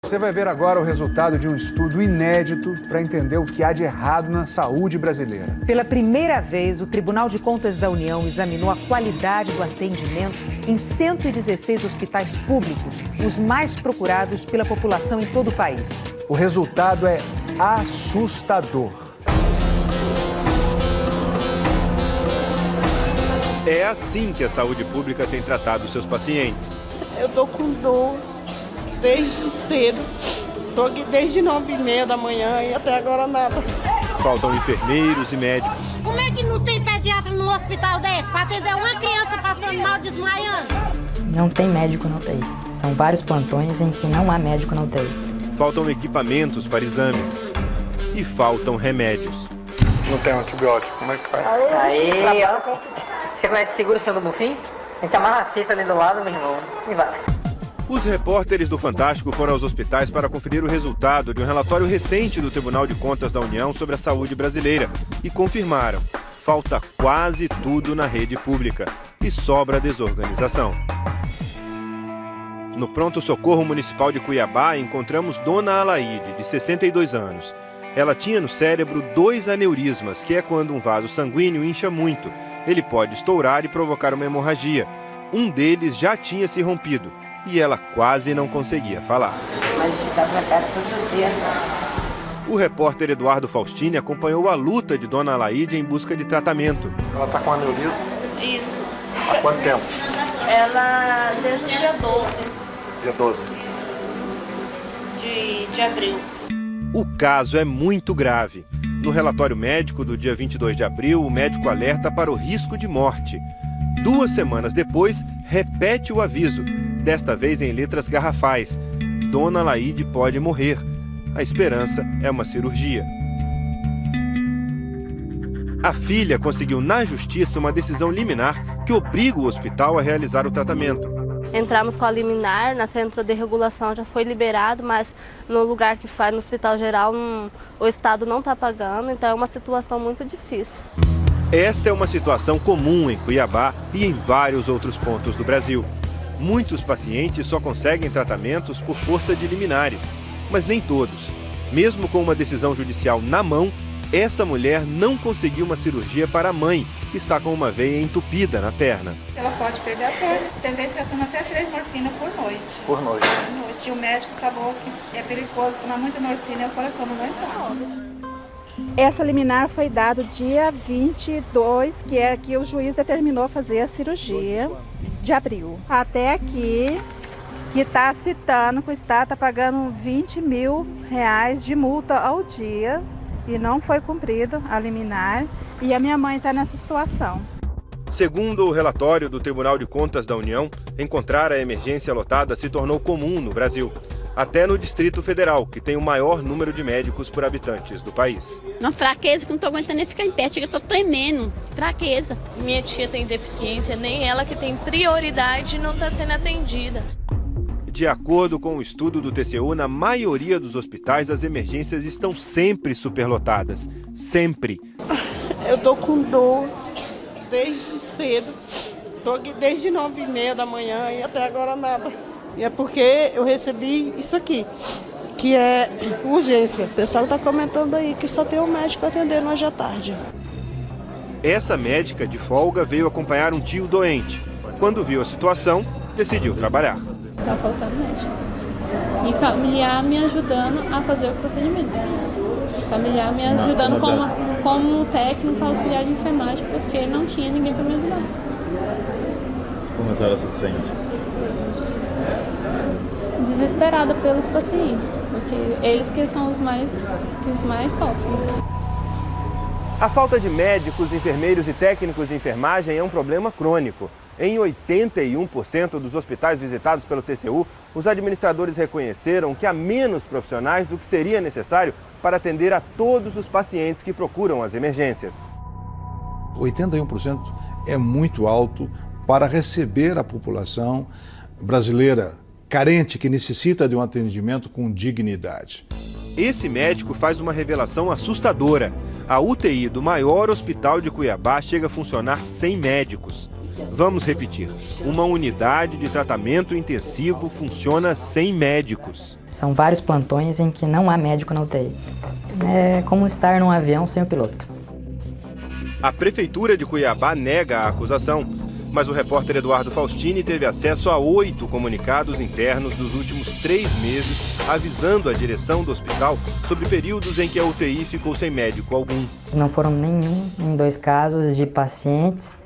Você vai ver agora o resultado de um estudo inédito para entender o que há de errado na saúde brasileira. Pela primeira vez, o Tribunal de Contas da União examinou a qualidade do atendimento em 116 hospitais públicos, os mais procurados pela população em todo o país. O resultado é assustador. É assim que a saúde pública tem tratado seus pacientes. Eu tô com dor desde cedo. Tô aqui desde 9h30 da manhã e até agora nada. Faltam enfermeiros e médicos. Como é que não tem pediatra num hospital desse para atender uma criança passando mal desmaiando? Não tem médico na UTI. São vários plantões em que não há médico na UTI. Faltam equipamentos para exames. E faltam remédios. Não tem antibiótico, como é que faz? Aí, ó. Você conhece seguro, senhor do Bonfim? A gente amarra a fita ali do lado, meu irmão, e vai. Os repórteres do Fantástico foram aos hospitais para conferir o resultado de um relatório recente do Tribunal de Contas da União sobre a saúde brasileira e confirmaram: falta quase tudo na rede pública e sobra desorganização. No pronto-socorro municipal de Cuiabá, encontramos Dona Alaide, de 62 anos. Ela tinha no cérebro 2 aneurismas, que é quando um vaso sanguíneo incha muito. Ele pode estourar e provocar uma hemorragia. Um deles já tinha se rompido e ela quase não conseguia falar. Mas ficava cá todo dia. O repórter Eduardo Faustini acompanhou a luta de Dona Alaide em busca de tratamento. Ela está com aneurisma? Isso. Há quanto tempo? Ela desde o dia 12. Dia 12. Isso. De abril. O caso é muito grave. No relatório médico do dia 22 de abril, o médico alerta para o risco de morte. 2 semanas depois, repete o aviso, desta vez em letras garrafais. Dona Alaide pode morrer. A esperança é uma cirurgia. A filha conseguiu na justiça uma decisão liminar que obriga o hospital a realizar o tratamento. Entramos com a liminar, na centro de regulação já foi liberado, mas no lugar que faz, no hospital geral, o Estado não está pagando, então é uma situação muito difícil. Esta é uma situação comum em Cuiabá e em vários outros pontos do Brasil. Muitos pacientes só conseguem tratamentos por força de liminares, mas nem todos. Mesmo com uma decisão judicial na mão, essa mulher não conseguiu uma cirurgia para a mãe, que está com uma veia entupida na perna. Ela pode perder a perna, tem vezes que ela toma até 3 morfinas por noite. Por noite? Por noite. E o médico falou que é perigoso tomar muita morfina e o coração não vai entrar. Essa liminar foi dada dia 22, que é que o juiz determinou fazer a cirurgia de abril. Até aqui, que está citando que o Estado está pagando R$20 mil de multa ao dia e não foi cumprido a liminar. E a minha mãe está nessa situação. Segundo o relatório do Tribunal de Contas da União, encontrar a emergência lotada se tornou comum no Brasil. Até no Distrito Federal, que tem o maior número de médicos por habitantes do país. Uma fraqueza que não estou aguentando nem ficar em pé, chega, eu estou tremendo, fraqueza. Minha tia tem deficiência, nem ela que tem prioridade não está sendo atendida. De acordo com o estudo do TCU, na maioria dos hospitais as emergências estão sempre superlotadas. Sempre. Eu tô com dor desde cedo. Tô aqui desde 9h30 da manhã e até agora nada. E é porque eu recebi isso aqui, que é urgência. O pessoal está comentando aí que só tem um médico atendendo hoje à tarde. Essa médica de folga veio acompanhar um tio doente. Quando viu a situação, decidiu trabalhar. Está faltando médico. E familiar me ajudando a fazer o procedimento. Familiar me ajudando como técnico auxiliar de enfermagem, porque não tinha ninguém para me ajudar. Como a senhora se sente? Desesperada pelos pacientes, porque eles que são os mais sofrem. A falta de médicos, enfermeiros e técnicos de enfermagem é um problema crônico. Em 81% dos hospitais visitados pelo TCU, os administradores reconheceram que há menos profissionais do que seria necessário para atender a todos os pacientes que procuram as emergências. 81% é muito alto para receber a população brasileira carente que necessita de um atendimento com dignidade. Esse médico faz uma revelação assustadora. A UTI do maior hospital de Cuiabá chega a funcionar sem médicos. Vamos repetir. Uma unidade de tratamento intensivo funciona sem médicos. São vários plantões em que não há médico na UTI. É como estar num avião sem o piloto. A Prefeitura de Cuiabá nega a acusação, mas o repórter Eduardo Faustini teve acesso a 8 comunicados internos dos últimos 3 meses, avisando a direção do hospital sobre períodos em que a UTI ficou sem médico algum. Não foram nenhum nem 2 casos de pacientes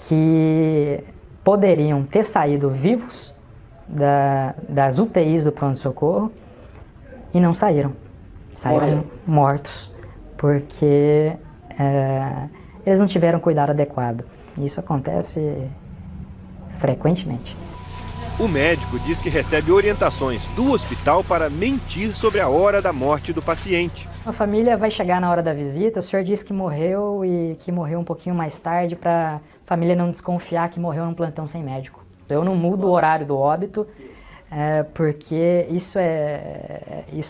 que poderiam ter saído vivos das UTIs do pronto-socorro e não saíram. Saíram mortos, porque eles não tiveram cuidado adequado. Isso acontece frequentemente. O médico diz que recebe orientações do hospital para mentir sobre a hora da morte do paciente. A família vai chegar na hora da visita, o senhor diz que morreu e que morreu um pouquinho mais tarde para a família não desconfiar que morreu num plantão sem médico. Eu não mudo o horário do óbito, porque isso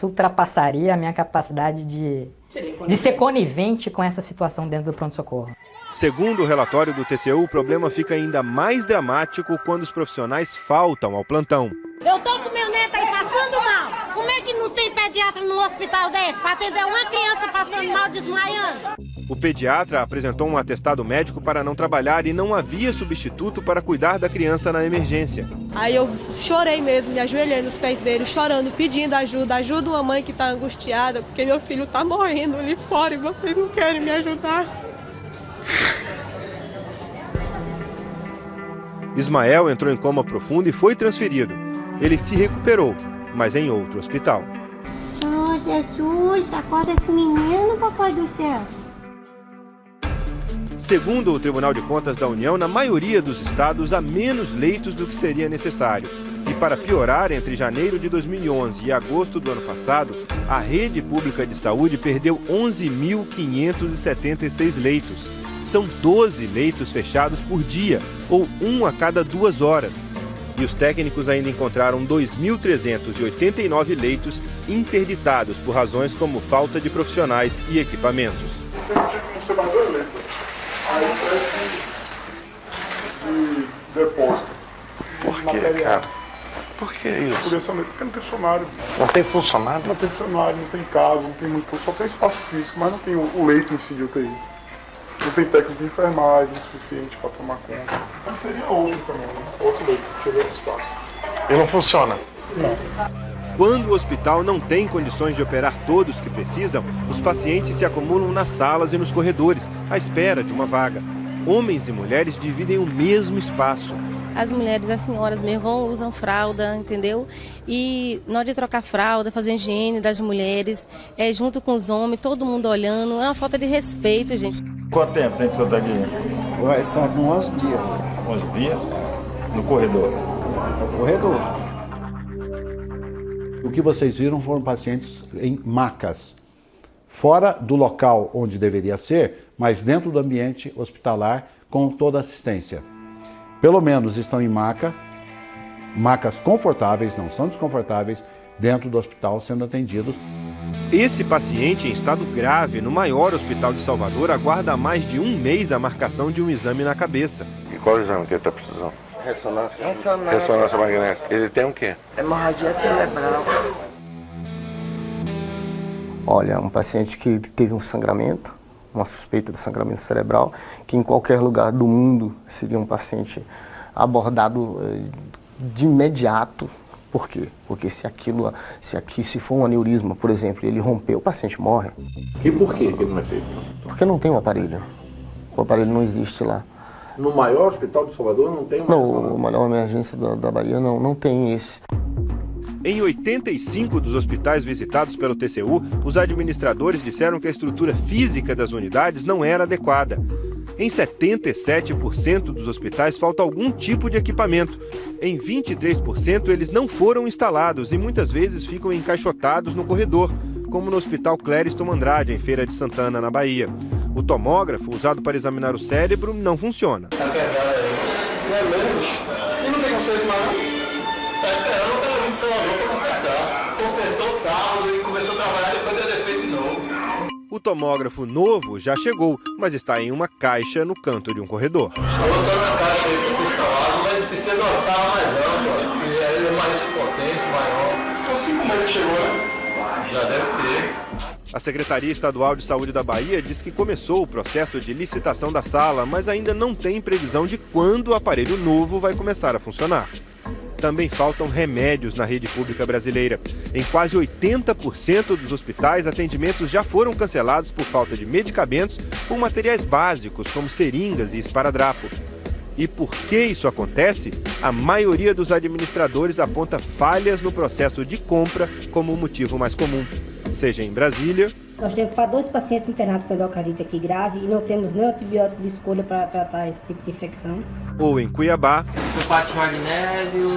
ultrapassaria a minha capacidade de ser conivente com essa situação dentro do pronto-socorro. Segundo o relatório do TCU, o problema fica ainda mais dramático quando os profissionais faltam ao plantão. Eu tô com meu neto aí passando mal. Como é que não tem pediatra num hospital desse para atender uma criança passando mal, desmaiando? O pediatra apresentou um atestado médico para não trabalhar e não havia substituto para cuidar da criança na emergência. Aí eu chorei mesmo, me ajoelhei nos pés dele, chorando, pedindo ajuda. Ajuda uma mãe que está angustiada, porque meu filho está morrendo ali fora e vocês não querem me ajudar. Ismael entrou em coma profundo e foi transferido. Ele se recuperou, mas em outro hospital. Oh, Jesus, acorda esse menino, papai do céu. Segundo o Tribunal de Contas da União, na maioria dos estados há menos leitos do que seria necessário. E para piorar, entre janeiro de 2011 e agosto do ano passado, a rede pública de saúde perdeu 11.576 leitos. São 12 leitos fechados por dia, ou 1 a cada 2 horas. E os técnicos ainda encontraram 2.389 leitos interditados por razões como falta de profissionais e equipamentos. Aí sai de depósito. Por que, cara? Por que isso? Porque não tem funcionário. Não tem funcionário? Não tem funcionário, não tem caso, não tem muito. Só tem espaço físico, mas não tem o leito em si de UTI. Não tem técnico de enfermagem suficiente para tomar conta. Então seria outro também, né? Outro leito, tiver outro espaço. E não funciona? Não. Quando o hospital não tem condições de operar todos que precisam, os pacientes se acumulam nas salas e nos corredores, à espera de uma vaga. Homens e mulheres dividem o mesmo espaço. As mulheres, as senhoras mesmo, usam fralda, entendeu? E na hora de trocar fralda, fazer higiene das mulheres, junto com os homens, todo mundo olhando, é uma falta de respeito, gente. Quanto tempo tem que você estar aqui? Vai estar com 11 dias. 11 dias? No corredor? No corredor. O que vocês viram foram pacientes em macas, fora do local onde deveria ser, mas dentro do ambiente hospitalar com toda a assistência. Pelo menos estão em macas confortáveis, não são desconfortáveis, dentro do hospital sendo atendidos. Esse paciente em estado grave no maior hospital de Salvador aguarda há mais de 1 mês a marcação de um exame na cabeça. E qual o exame que ele está precisando? Ressonância. Ressonância magnética. Ele tem o quê? Hemorragia cerebral. Olha, um paciente que teve um sangramento, uma suspeita de sangramento cerebral, que em qualquer lugar do mundo seria um paciente abordado de imediato. Por quê? Porque se for um aneurisma, por exemplo, ele rompeu, o paciente morre. E por que ele não é feito? Porque não tem um aparelho. O aparelho não existe lá. No maior hospital de Salvador não tem uma Não, o maior emergência da Bahia não tem esse. Em 85 dos hospitais visitados pelo TCU, os administradores disseram que a estrutura física das unidades não era adequada. Em 77% dos hospitais falta algum tipo de equipamento. Em 23% eles não foram instalados e muitas vezes ficam encaixotados no corredor, como no Hospital Clériston Andrade, em Feira de Santana, na Bahia. O tomógrafo, usado para examinar o cérebro, não funciona. Não é menos. E não tem conserto mais não? Está esperando o cara vir de Salvador para consertar. Consertou sábado e começou a trabalhar depois deu defeito de novo. O tomógrafo novo já chegou, mas está em uma caixa no canto de um corredor. Estou botando uma caixa aí para ser instalado, mas precisa de uma sala mais ampla, porque ele é mais potente, maior. 5 meses que chegou, né? Já deve ter. A Secretaria Estadual de Saúde da Bahia diz que começou o processo de licitação da sala, mas ainda não tem previsão de quando o aparelho novo vai começar a funcionar. Também faltam remédios na rede pública brasileira. Em quase 80% dos hospitais, atendimentos já foram cancelados por falta de medicamentos ou materiais básicos, como seringas e esparadrapo. E por que isso acontece? A maioria dos administradores aponta falhas no processo de compra como o motivo mais comum. Seja em Brasília... Nós temos para 2 pacientes internados com endocardite aqui grave e não temos nenhum antibiótico de escolha para tratar esse tipo de infecção. Ou em Cuiabá... Sulfato de magnésio...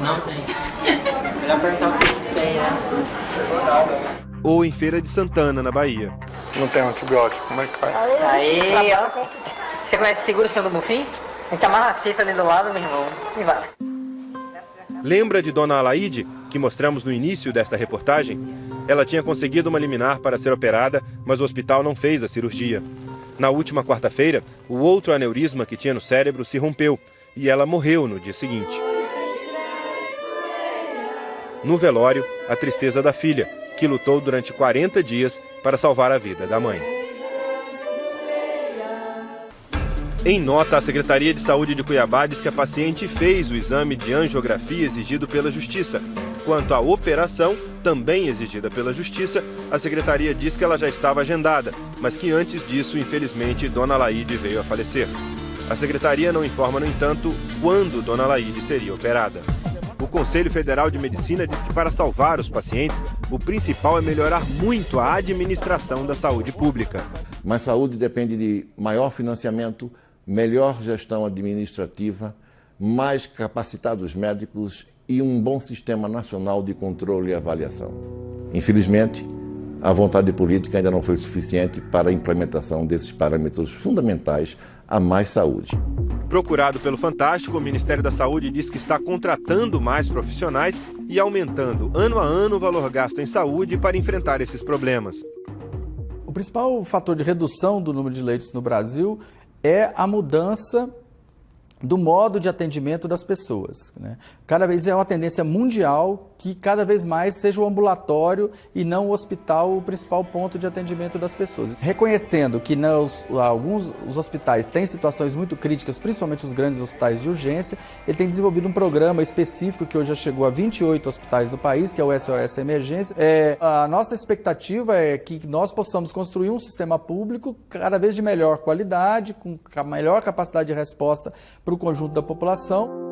Não tem. Melhor perguntar o que tem, né? Ou em Feira de Santana, na Bahia. Não tem antibiótico, como é que faz? Aí, ó. Você conhece Seguro Senhor do Bonfim? A gente amarra a fita ali do lado, meu irmão, e vai. Lembra de Dona Alaide, que mostramos no início desta reportagem? Ela tinha conseguido uma liminar para ser operada, mas o hospital não fez a cirurgia. Na última quarta-feira, o outro aneurisma que tinha no cérebro se rompeu e ela morreu no dia seguinte. No velório, a tristeza da filha, que lutou durante 40 dias para salvar a vida da mãe. Em nota, a Secretaria de Saúde de Cuiabá diz que a paciente fez o exame de angiografia exigido pela Justiça. Quanto à operação, também exigida pela Justiça, a Secretaria diz que ela já estava agendada, mas que antes disso, infelizmente, Dona Alaide veio a falecer. A Secretaria não informa, no entanto, quando Dona Alaide seria operada. O Conselho Federal de Medicina diz que para salvar os pacientes, o principal é melhorar muito a administração da saúde pública. Mas saúde depende de maior financiamento, melhor gestão administrativa, mais capacitados médicos e um bom sistema nacional de controle e avaliação. Infelizmente, a vontade política ainda não foi suficiente para a implementação desses parâmetros fundamentais a mais saúde. Procurado pelo Fantástico, o Ministério da Saúde diz que está contratando mais profissionais e aumentando ano a ano o valor gasto em saúde para enfrentar esses problemas. O principal fator de redução do número de leitos no Brasil é a mudança do modo de atendimento das pessoas, né? Cada vez é uma tendência mundial que cada vez mais seja o ambulatório e não o hospital o principal ponto de atendimento das pessoas. Reconhecendo que os hospitais têm situações muito críticas, principalmente os grandes hospitais de urgência, ele tem desenvolvido um programa específico que hoje já chegou a 28 hospitais do país, que é o SOS Emergência. A nossa expectativa é que nós possamos construir um sistema público cada vez de melhor qualidade, com a melhor capacidade de resposta para o conjunto da população.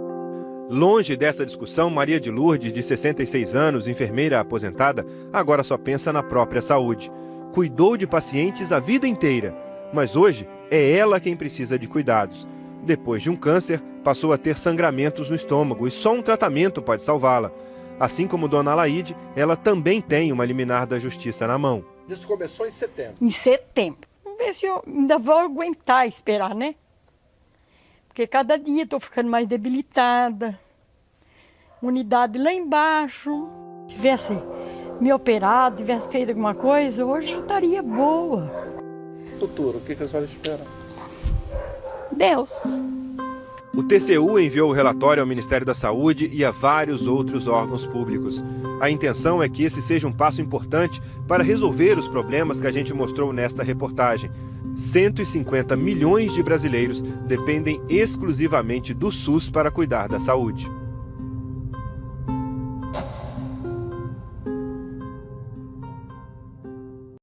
Longe dessa discussão, Maria de Lourdes, de 66 anos, enfermeira aposentada, agora só pensa na própria saúde. Cuidou de pacientes a vida inteira, mas hoje é ela quem precisa de cuidados. Depois de um câncer, passou a ter sangramentos no estômago e só um tratamento pode salvá-la. Assim como Dona Alaide, ela também tem uma liminar da Justiça na mão. Isso começou em setembro. Em setembro. Vamos ver se eu ainda vou aguentar esperar, né? Porque cada dia estou ficando mais debilitada. Unidade lá embaixo. Se tivesse me operado, tivesse feito alguma coisa, hoje eu estaria boa. Futuro, o que a senhora espera? Deus. O TCU enviou o relatório ao Ministério da Saúde e a vários outros órgãos públicos. A intenção é que esse seja um passo importante para resolver os problemas que a gente mostrou nesta reportagem. 150 milhões de brasileiros dependem exclusivamente do SUS para cuidar da saúde.